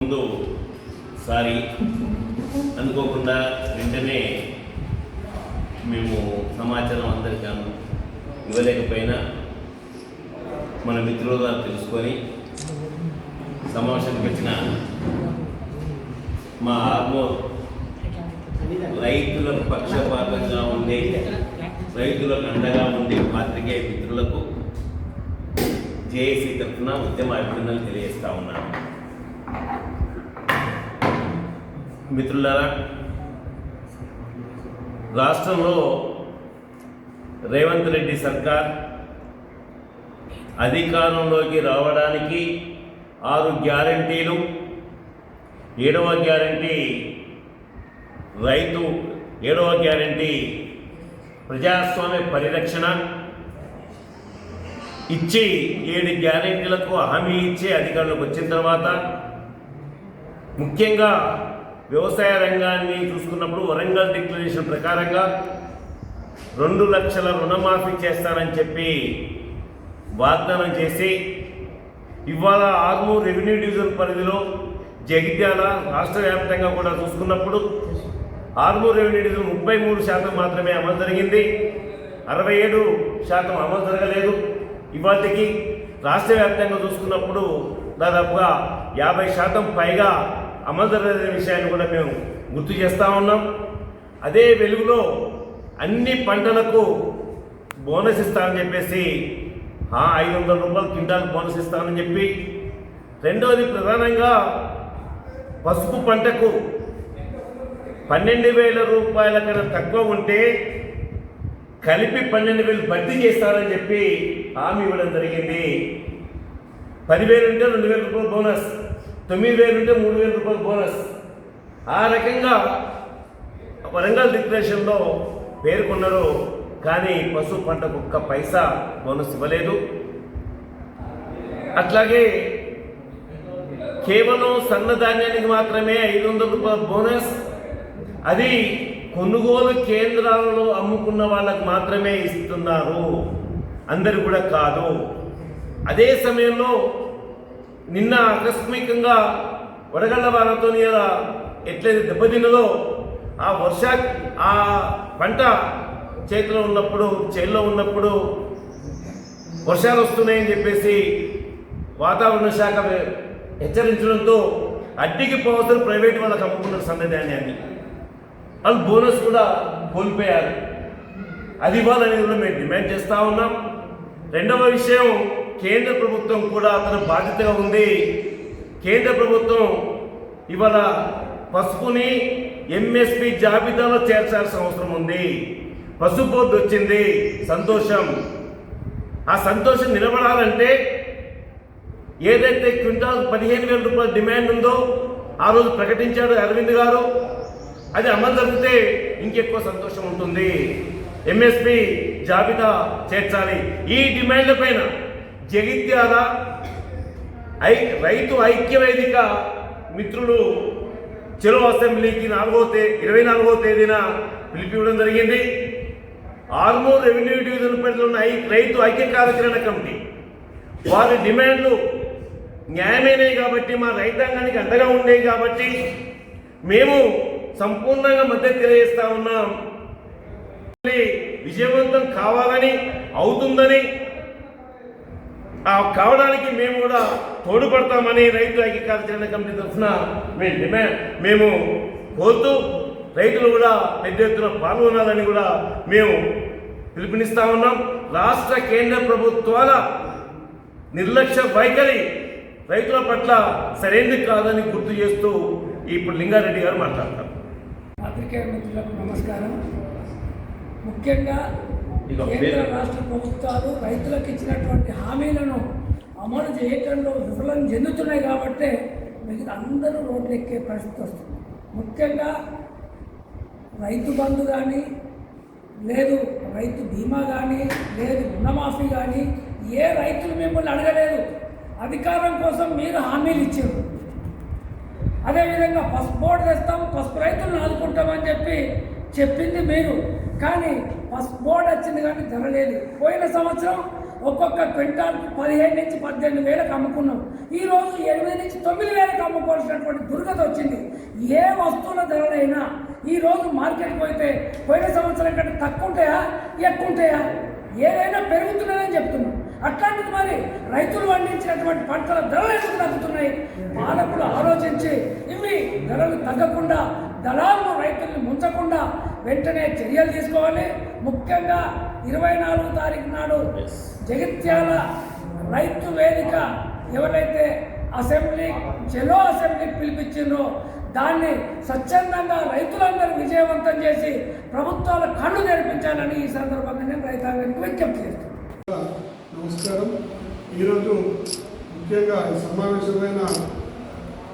ముందు సారీ అనుకోకుండా వెంటనే మేము సమాచారం అందరికీ ఇవ్వలేకపోయినా మన మిత్రులుగా తెలుసుకొని సమావేశానికి వచ్చిన మా ఆర్మూర్ రైతులకు పక్షపాతంగా ఉండే రైతులకు అండగా ఉండే పాత్రికేయ మిత్రులకు జేఏసీ తరఫున ఉద్యమ అభినందనలు తెలియజేస్తా ఉన్నాను. మిత్రులారా, రాష్ట్రంలో రేవంత్ రెడ్డి సర్కార్ అధికారంలోకి రావడానికి 6 గ్యారంటీలు, 7వ గ్యారంటీ రైతు, 7వ గ్యారంటీ ప్రజాస్వామ్య పరిరక్షణ ఇచ్చి 7 గ్యారంటీలకు హామీ ఇచ్చే అధికారంలోకి వచ్చిన తర్వాత ముఖ్యంగా వ్యవసాయ రంగాన్ని చూసుకున్నప్పుడు వరంగల్ డిక్లరేషన్ ప్రకారంగా 2 లక్షల రుణమాఫీ చేస్తానని చెప్పి వాగ్దానం చేసి ఇవాళ ఆర్మూర్ రెవెన్యూ డివిజన్ పరిధిలో జగిత్యాల రాష్ట్ర వ్యాప్తంగా కూడా చూసుకున్నప్పుడు ఆర్మూర్ రెవెన్యూ డివిజన్ 33% మాత్రమే అమలు జరిగింది, 67% అమలు జరగలేదు. ఇవాటికి రాష్ట్ర వ్యాప్తంగా చూసుకున్నప్పుడు దాదాపుగా 50% పైగా అమలు జరగలేని విషయాన్ని కూడా మేము గుర్తు చేస్తూ ఉన్నాం. అదే వెలుగులో అన్ని పంటలకు బోనస్ ఇస్తామని చెప్పేసి 500 రూపాయలు క్వింటాల్ బోనస్ ఇస్తామని చెప్పి, రెండవది ప్రధానంగా పసుపు పంటకు 12,000 రూపాయల కన్నా తక్కువ ఉంటే కలిపి 12,000 భర్తీ చేస్తారని చెప్పి హామీ ఇవ్వడం జరిగింది. 10,000 ఉంటే 2,000 రూపాయలు బోనస్, 9,000 ఉంటే 3,000 రూపాయలు బోనస్. ఆ రకంగా వరంగల్ డిక్లరేషన్లో పేర్కొన్నారు. కానీ పసుపు పంటకు ఒక్క పైసా బోనస్ ఇవ్వలేదు. అట్లాగే కేవలం సన్నధాన్యానికి మాత్రమే 500 రూపాయల బోనస్, అది కొనుగోలు కేంద్రాలలో అమ్ముకున్న వాళ్ళకు మాత్రమే ఇస్తున్నారు, అందరు కూడా కాదు. అదే సమయంలో నిన్న ఆకస్మికంగా వడగళ్ల వానతో ఎట్లయితే దెబ్బతిన్నదో ఆ పంట చేతిలో ఉన్నప్పుడు, చేల్లో ఉన్నప్పుడు వర్షాలు వస్తున్నాయని చెప్పేసి వాతావరణ శాఖ హెచ్చరించడంతో అడ్డికి పోవలసిన ప్రైవేట్ వాళ్ళకి అమ్ముకున్న సన్నధాన్యాన్ని వాళ్ళు బోనస్ కూడా కోల్పోయారు. అది ఇవ్వాలని కూడా మేము డిమాండ్ చేస్తూ ఉన్నాం. రెండవ విషయం, కేంద్ర ప్రభుత్వం కూడా అతను బాధ్యతగా ఉంది. కేంద్ర ప్రభుత్వం ఇవాళ పసుపుని ఎంఎస్పి జాబితాలో చేర్చాల్సిన అవసరం ఉంది. పసుపు బోర్డు వచ్చింది, సంతోషం. ఆ సంతోషం నిలబడాలంటే ఏదైతే క్వింటాల్ 15,000 రూపాయల డిమాండ్ ఉందో ఆ రోజు ప్రకటించాడు అరవింద్ గారు, అది అమలు జరిగితే ఇంకెక్కువ సంతోషం ఉంటుంది. ఎంఎస్పి జాబితా చేర్చాలి. ఈ డిమాండ్ల పైన జగిత్యాల రైతు ఐక్యవేదిక మిత్రులు చెలో అసెంబ్లీకి 24వ తేదీన పిలిపివ్వడం జరిగింది. ఆర్మూర్ రెవెన్యూ డివిజన్ పరిధిలో ఉన్న రైతు ఐక్య కార్యాచరణ కమిటీ వారి డిమాండ్లు న్యాయమైనవి కాబట్టి, మా రైతాంగానికి అండగా ఉండేవి కాబట్టి మేము సంపూర్ణంగా మద్దతు తెలియజేస్తా ఉన్నాం. విజయవంతం కావాలని, అవుతుందని, కావడానికి మేము కూడా తోడ్పడతామని రైతు ఐక్య కార్యాచరణ కమిటీ తరఫున మేము కోరుతూ రైతులు కూడా పెద్ద ఎత్తున పాల్గొనాలని కూడా మేము పిలుపునిస్తా ఉన్నాం. రాష్ట్ర కేంద్ర ప్రభుత్వాల నిర్లక్ష్య వైఖరి రైతుల పట్ల సరైనది కాదని గుర్తు చేస్తూ ఇప్పుడు లింగారెడ్డి గారు మాట్లాడతారు. పాత్రికేయ మిత్రులకు నమస్కారం. ముఖ్యంగా కేంద్ర రాష్ట్ర ప్రభుత్వాలు రైతులకు ఇచ్చినటువంటి హామీలను అమలు చేయటంలో విఫలం చెందుతున్నాయి కాబట్టి మిగతా అందరూ రోడ్లు ఎక్కే పరిస్థితి వస్తుంది. ముఖ్యంగా రైతు బంధు కానీ, లేదు రైతు బీమా కానీ, లేదు రుణమాఫీ కానీ ఏ రైతులు మిమ్మల్ని అడగలేదు. అధికారం కోసం మీరు హామీలు ఇచ్చారు. అదేవిధంగా పసుపు బోర్డు తెస్తాం, పసుపు రైతులను ఆదుకుంటామని చెప్పింది మీరు. కానీ పసుపు బోర్డు వచ్చింది కానీ జరగలేదు. పోయిన సంవత్సరం ఒక్కొక్క క్వింటాల్కి 15,000 నుంచి 18,000 అమ్ముకున్నాం. ఈరోజు 8,000 నుంచి 9,000 అమ్ముకోవాల్సినటువంటి ఏ వస్తువుల ధరలైనా ఈరోజు మార్కెట్కి పోతే పోయిన సంవత్సరం కంటే తక్కువ ఉంటాయా ఎక్కువ ఉంటాయా? ఏదైనా పెరుగుతున్నాయని చెప్తున్నాం. అట్లాంటిది మరి రైతులు పండించినటువంటి పంటల ధరలు ఎందుకు తగ్గుతున్నాయి? పాలకులు ఆలోచించి ఇవి ధరలు తగ్గకుండా దళాలను రైతుల్ని ముంచకుండా వెంటనే చర్యలు తీసుకోవాలి. ముఖ్యంగా 24 తారీఖు నాడు జగిత్యాల రైతు వేదిక ఎవరైతే చలో అసెంబ్లీ పిలిపించిందో దాన్ని స్వచ్ఛందంగా రైతులందరూ విజయవంతం చేసి ప్రభుత్వాల కళ్ళు తెరిపించాలని ఈ సందర్భంగా నేను రైతాంగానికి విజ్ఞప్తి చేస్తున్నాను. నమస్కారం. ఈరోజు ముఖ్యంగా సమావేశమైన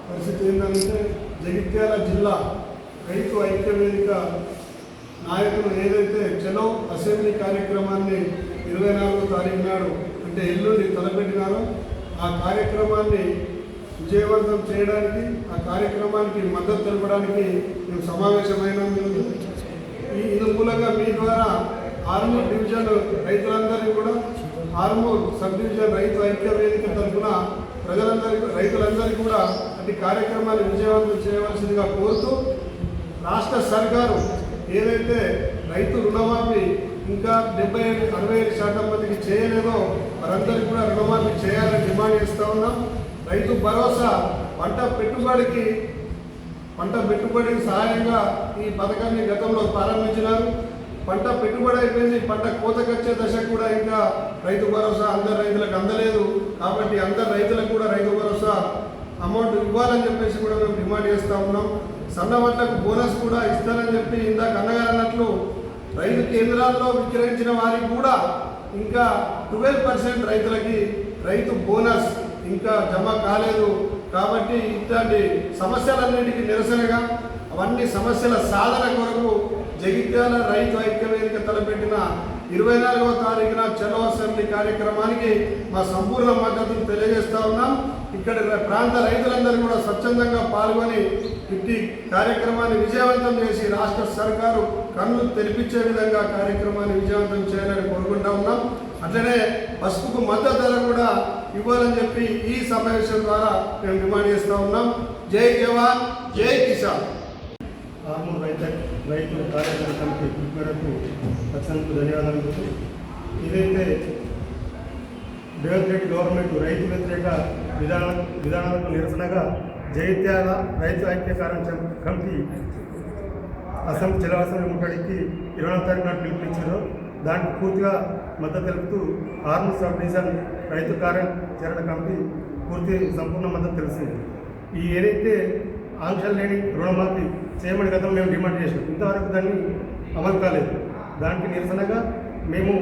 పరిస్థితి ఏంటంటే జగిత్యాల జిల్లా రైతు ఐక్య వేదిక నాయకులు ఏదైతే చలో అసెంబ్లీ కార్యక్రమాన్ని 24వ తారీఖు నాడు అంటే ఎల్లుండి తలపెట్టినారో ఆ కార్యక్రమాన్ని విజయవంతం చేయడానికి, ఆ కార్యక్రమానికి మద్దతు తెలపడానికి మేము సమావేశమైనందుకు ఇది మూలంగా మీ ద్వారా ఆర్మూర్ డివిజన్ రైతులందరికీ కూడా ఆర్మూర్ సబ్ డివిజన్ రైతు ఐక్య వేదిక తరఫున రైతులందరికీ కూడా అటు కార్యక్రమాన్ని విజయవంతం చేయవలసిందిగా కోరుతూ, రాష్ట్ర సర్కారు ఏదైతే రైతు రుణమాఫీ ఇంకా 65% మందికి చేయలేదో వారందరికీ కూడా రుణమాఫీ చేయాలని డిమాండ్ చేస్తూ ఉన్నాం. రైతు భరోసా పంట పెట్టుబడికి సహాయంగా ఈ పథకాన్ని గతంలో ప్రారంభించినారు. పంట పెట్టుబడి అయిపోయింది, పంట కోతకొచ్చే దశ కూడా ఇంకా రైతు భరోసా అందరు రైతులకు అందలేదు. కాబట్టి అందరు రైతులకు కూడా రైతు భరోసా అమౌంట్ ఇవ్వాలని చెప్పేసి కూడా మేము డిమాండ్ చేస్తూ ఉన్నాం. సన్నవడ్లకు బోనస్ కూడా ఇస్తారని చెప్పి ఇందాక అన్నగారు అన్నట్లు రైతు కేంద్రాల్లో విక్రయించిన వారికి కూడా ఇంకా 12% రైతులకి రైతు బోనస్ ఇంకా జమ కాలేదు. కాబట్టి ఇట్లాంటి సమస్యలన్నింటికి నిరసనగా అవన్నీ సమస్యల సాధన కొరకు జగిత్యాల రైతు ఐక్య వేదిక తలపెట్టిన 24వ తారీఖున చలో అసెంబ్లీ కార్యక్రమానికి మా సంపూర్ణ మద్దతును తెలియజేస్తా ఉన్నాం. ఇక్కడ ప్రాంత రైతులందరూ కూడా స్వచ్ఛందంగా పాల్గొని ఇట్టి కార్యక్రమాన్ని విజయవంతం చేసి రాష్ట్ర సర్కారు కన్ను తెరిపించే విధంగా కార్యక్రమాన్ని విజయవంతం చేయాలని కోరుకుంటా ఉన్నాం. అట్లనే పసుపుకు మద్దతు ధర కూడా ఇవ్వాలని చెప్పి ఈ సమావేశం ద్వారా మేము డిమాండ్ చేస్తూ ఉన్నాం. జై జవాన్, జై కిసాన్. ఆర్మూర్ రైతు కార్యాచరణ కమిటీ మేరకు ప్రజలకు ధన్యవాదాలు. ఇదైతే రేవంత్ రెడ్డి గవర్నమెంట్ రైతు వ్యతిరేక విధానాలకు నిరసనగా జగిత్యాల రైతు ఐక్య కార్యాచరణ కమిటీ చలో అసెంబ్లీ ముట్టడికి 20వ తారీఖు నాడు పిలుపునిచ్చారు. దానికి పూర్తిగా మద్దతు తెలుపుతూ ఆర్మూర్ సబ్ డివిజన్ రైతు కార్యాచరణ కమిటీ సంపూర్ణ మద్దతు తెలిసింది. ఈ ఏదైతే ఆంక్షలు లేని రుణమాఫీ చేయమని గతంలో మేము డిమాండ్ చేసినాం, ఇంతవరకు దాన్ని అమలు కాలేదు. దానికి నిరసనగా మేము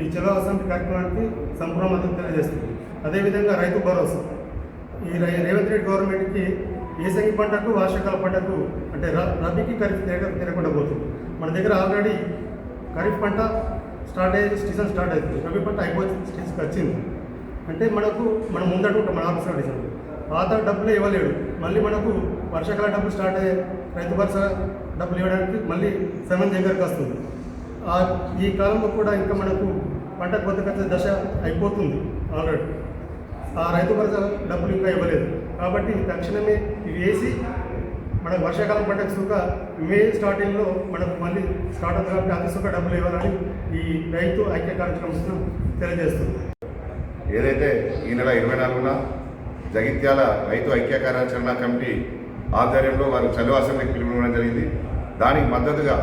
ఈ చలో అసెంబ్లీ కార్యక్రమానికి సంపూర్ణ మద్దతు తెలియజేస్తున్నాం. అదేవిధంగా రైతు భరోసా ఈ రేవంత్ రెడ్డి గవర్నమెంట్కి ఏసంగి పంటకు వార్షికాల పంటకు అంటే రబీకి ఖరీఫ్ తిరగకుండా పోతుంది. మన దగ్గర ఆల్రెడీ ఖరీఫ్ పంట సీజన్ స్టార్ట్ అవుతుంది, రబీ పంట అయిపోయి స్టేజ్కి వచ్చింది. అంటే మనం ముందడుకుంటాం మన ఆఫీస్లో డిసైడ్ పాత డబ్బులే ఇవ్వలేడు, మళ్ళీ మనకు వర్షాకాల డబ్బులు స్టార్ట్ అయ్యే రైతు భరోసా డబ్బులు ఇవ్వడానికి మళ్ళీ సమయం దగ్గరకు వస్తుంది. ఈ కాలంలో కూడా ఇంకా మనకు పంట కోతకొచ్చే దశ అయిపోతుంది ఆల్రెడీ. ఆ రైతు భరోసా డబ్బులు ఇంకా ఇవ్వలేదు. కాబట్టి తక్షణమే ఇవి వేసి మనకు వర్షాకాలం పంటకు సుఖ మే స్టార్టింగ్లో మనకు మళ్ళీ స్టార్ట్ అవుతుంది. కాబట్టి అతి సుఖ డబ్బులు ఇవ్వాలని ఈ రైతు ఐక్య కార్యక్రమం తెలియజేస్తుంది. ఏదైతే ఈ నెల 24న జగిత్యాల రైతు ఐక్య కార్యాచరణ కమిటీ ఆధ్వర్యంలో వారు చలో అసెంబ్లీకి పిలుపునివ్వడం జరిగింది. దానికి మద్దతుగా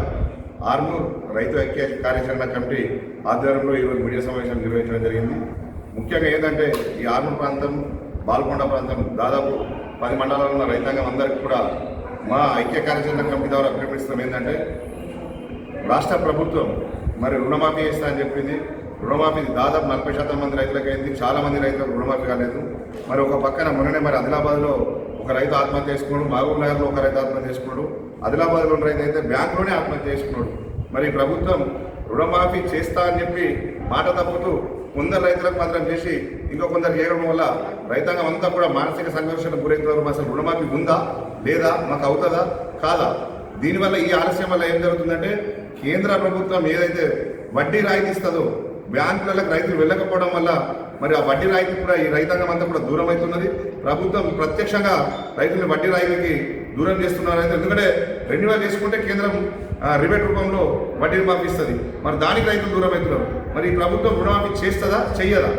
ఆర్మూర్ రైతు ఐక్య కార్యాచరణ కమిటీ ఆధ్వర్యంలో ఈరోజు మీడియా సమావేశం నిర్వహించడం జరిగింది. ముఖ్యంగా ఏంటంటే ఈ ఆర్మూర్ ప్రాంతం, బాల్కొండ ప్రాంతం దాదాపు 10 మండలాల్లో ఉన్న రైతాంగం అందరికీ కూడా మా ఐక్య కార్యాచరణ కమిటీ ద్వారా పిలుపునిస్తాం. ఏంటంటే రాష్ట్ర ప్రభుత్వం మరి రుణమాఫీ చేస్తా అని చెప్పింది. రుణమాఫీ దాదాపు 40% మంది రైతులకు అయింది, చాలామంది రైతులకు రుణమాఫీ కాలేదు. మరి ఒక పక్కన మొన్ననే మరి ఆదిలాబాద్లో ఒక రైతు ఆత్మహత్య చేసుకున్నాడు, మహబూబ్ నగర్లో ఒక రైతు ఆత్మహత్య చేసుకున్నాడు, ఆదిలాబాద్లో ఉన్న రైతు అయితే బ్యాంకులోనే ఆత్మహత్య చేసుకున్నాడు. మరి ప్రభుత్వం రుణమాఫీ చేస్తా అని చెప్పి మాట తప్పుతూ కొందరు రైతులకు మాత్రం చేసి ఇంకో కొందరు చేయడం వల్ల రైతాంగం అంతా కూడా మానసిక సంఘర్షణకు గురవుతున్నారు. అసలు రుణమాఫీ ఉందా లేదా, మాకు అవుతుందా కాదా? దీనివల్ల ఈ ఆలస్యం వల్ల ఏం జరుగుతుందంటే కేంద్ర ప్రభుత్వం ఏదైతే వడ్డీ రాయితీ ఇస్తుందో బ్యాంకులకు రైతులు వెళ్ళకపోవడం వల్ల మరి ఆ వడ్డీ రాయితీ కూడా ఈ రైతాంగం అంతా కూడా దూరం అవుతున్నది. ప్రభుత్వం ప్రత్యక్షంగా రైతుల్ని వడ్డీ రాయితీకి దూరం చేస్తున్నారు. ఎందుకంటే రెన్యువల్ చేసుకుంటే కేంద్రం రిబేట్ రూపంలో వడ్డీ మాఫీ ఇస్తుంది. మరి దానికి రైతులు దూరం అవుతున్నారు. మరి ఈ ప్రభుత్వం రుణమాఫీ చేస్తుందా చెయ్యదా?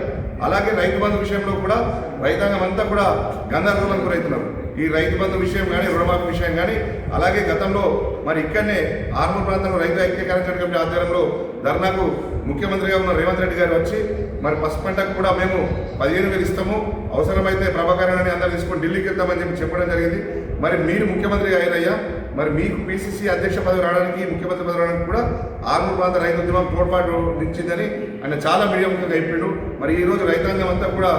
అలాగే రైతు బంధు విషయంలో కూడా రైతాంగం అంతా కూడా గందరగోళం గురవుతున్నారు. ఈ రైతు బంధు విషయం కానీ రుణమాఫీ విషయం కానీ అలాగే గతంలో మరి ఇక్కడనే ఆర్మూర్ ప్రాంతంలో రైతు ఐక్య కార్యాచరణ కమిటీ ఆధ్వర్యంలో ధర్నాకు ముఖ్యమంత్రిగా ఉన్న రేవంత్ రెడ్డి గారు వచ్చి మరి పసుపు పంటకు కూడా మేము 15,000 ఇస్తాము, అవసరమైతే ప్రభాకర్ అని అందరూ తీసుకొని ఢిల్లీకి వెళ్తామని చెప్పడం జరిగింది. మరి మీరు ముఖ్యమంత్రి అయినయ్యా, మరి మీకు పిసిసి అధ్యక్ష పదవి రావడానికి ముఖ్యమంత్రి పదవి రావడానికి కూడా ఆర్మూర్ ప్రాంత రైతు ఉద్యమం తోడ్పాటు నిచ్చిందని ఆయన చాలా మీడియా ముఖ్యంగా చెప్పిండు. మరి ఈరోజు రైతాంగం అంతా కూడా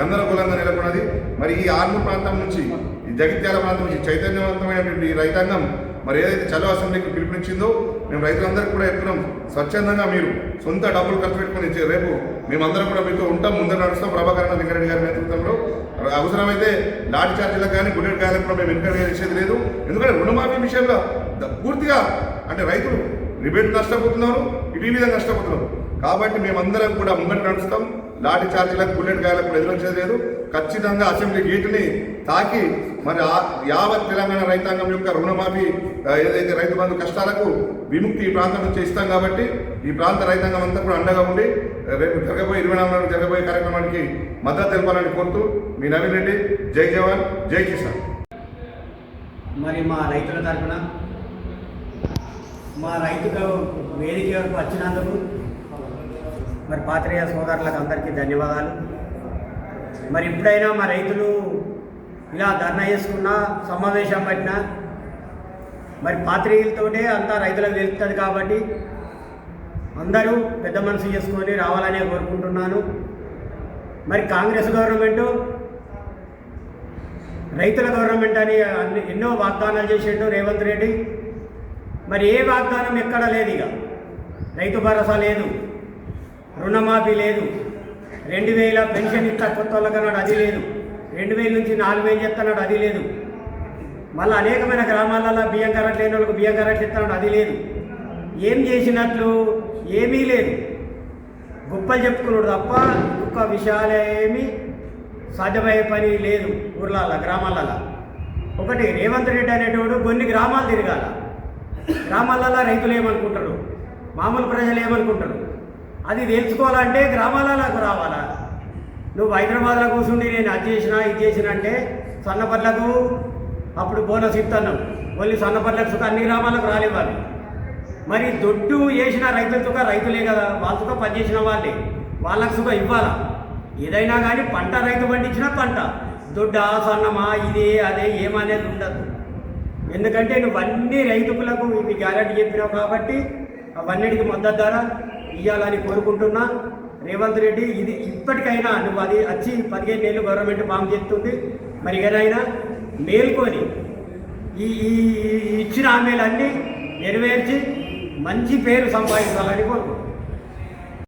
గందరగోళంగా నెలకొన్నది. మరి ఈ ఆర్మూర్ ప్రాంతం నుంచి ఈ జగిత్యాల ప్రాంతం నుంచి చైతన్యవంతమైనటువంటి ఈ రైతాంగం మరి ఏదైతే చలో అసెంబ్లీకి పిలుపునిచ్చిందో మేము రైతులందరికీ కూడా చెప్తున్నాం, స్వచ్ఛందంగా మీరు సొంత డబ్బులు ఖర్చు పెట్టుకుని ఇచ్చే రేపు మేమందరం కూడా మీతో ఉంటాం, ముందర నడుస్తాం. ప్రభాకర్ లింగారెడ్డి గారి నేతృత్వంలో అవసరమైతే లాఠీ చార్జీలకు కానీ బుల్లెట్ గాయాలకు కూడా మేము ఎంకరేజ్ చేసేది లేదు. ఎందుకంటే రుణమాఫీ విషయంలో పూర్తిగా అంటే రైతులు రిబేట్ నష్టపోతున్నారు, ఇటు విధంగా నష్టపోతున్నారు. కాబట్టి మేమందరం కూడా ముంగట నడుస్తాం. లాఠీ ఛార్జీలకు బుల్లెట్ గాయాలకు కూడా ఎదురొచ్చేది లేదు. ఖచ్చితంగా అసెంబ్లీ గేటుని తాకి మరి యావత్ తెలంగాణ రైతాంగం యొక్క రుణమాఫీ ఏదైతే రైతు బంధు కష్టాలకు విముక్తి ఈ ప్రాంతం నుంచి ఇస్తాం. కాబట్టి ఈ ప్రాంత రైతాంగం అంతా కూడా అండగా ఉండి రేపు జరగబోయే 24 నాడు జరగబోయే కార్యక్రమానికి మద్దతు తెలపాలని కోరుతూ మీ నవీన్ రెడ్డి. జై జవాన్ జై కిసాన్. మరి మా రైతుల తరఫున మా రైతుకు వేదిక వరకు వచ్చినందుకు మరి పాత్రికేయ సోదరులకు అందరికీ ధన్యవాదాలు. మరి ఇప్పుడైనా మా రైతులు ఇలా ధర్నా చేసుకున్నా సమావేశం పట్టినా మరి పాత్రికేయులతోనే అంతా రైతులకు తెలుస్తుంది. కాబట్టి అందరూ పెద్ద మనసు చేసుకొని రావాలని కోరుకుంటున్నాను. మరి కాంగ్రెస్ గవర్నమెంటు రైతుల గవర్నమెంట్ అని ఎన్నో వాగ్దానాలు చేసిండు రేవంత్ రెడ్డి. మరి ఏ వాగ్దానం ఎక్కడ లేదు. ఇక రైతు భరోసా లేదు, రుణమాఫీ లేదు, 2,000 పెన్షన్ ఇస్తా కొత్త వాళ్ళకన్నాడు, అది లేదు. 2,000 నుంచి 4,000 చెప్తున్నాడు, అది లేదు. మళ్ళీ అనేకమైన గ్రామాలలో బియ్యం కరెంట్ లేని వాళ్ళకు బియ్యం కరెంట్ ఇస్తున్నాడు, అది లేదు. ఏం చేసినట్లు ఏమీ లేదు. గొప్పలు చెప్పుకున్నాడు తప్ప ఒక్క విషయాలు ఏమీ సాధ్యమయ్యే పని లేదు ఊర్లలో గ్రామాలలో. ఒకటి రేవంత్ రెడ్డి అనేటోడు కొన్ని గ్రామాలు తిరగాల. గ్రామాలలో రైతులు ఏమనుకుంటారు, మామూలు ప్రజలు ఏమనుకుంటారు, అది తెలుసుకోవాలంటే గ్రామాలకు రావాలా. నువ్వు హైదరాబాద్లో కూర్చుండి నేను అది చేసినా ఇది చేసినా అంటే సన్నపట్లకు అప్పుడు బోనస్ ఇస్తున్నావు, ఓన్లీ సన్నపట్లకు సుఖ అన్ని గ్రామాలకు రాలేవాలి. మరి దొడ్డు వేసిన రైతుల సుఖ రైతులే కదా, వాళ్ళ సుఖ పనిచేసిన వాళ్ళే, వాళ్ళకు సుఖ ఇవ్వాలా. ఏదైనా కానీ పంట రైతు పండించిన పంట దొడ్డ సన్నమా ఇదే అదే ఏమనేది ఉండదు. ఎందుకంటే నువ్వు అన్ని రైతులకు ఇవి గ్యారెంటీ చెప్పినావు కాబట్టి అవన్నిటికి మద్దతు ధర ఇవ్వాలని కోరుకుంటున్నా. రేవంత్ రెడ్డి ఇది ఇప్పటికైనా నువ్వు అది వచ్చి 15 ఏళ్ళు గవర్నమెంట్ బాంబు చేస్తుంది. మరి ఏదైనా మేల్కొని ఈ ఇచ్చిన హామీలన్నీ నెరవేర్చి మంచి పేరు సంపాదించాలని కోరుకుంటున్నాను.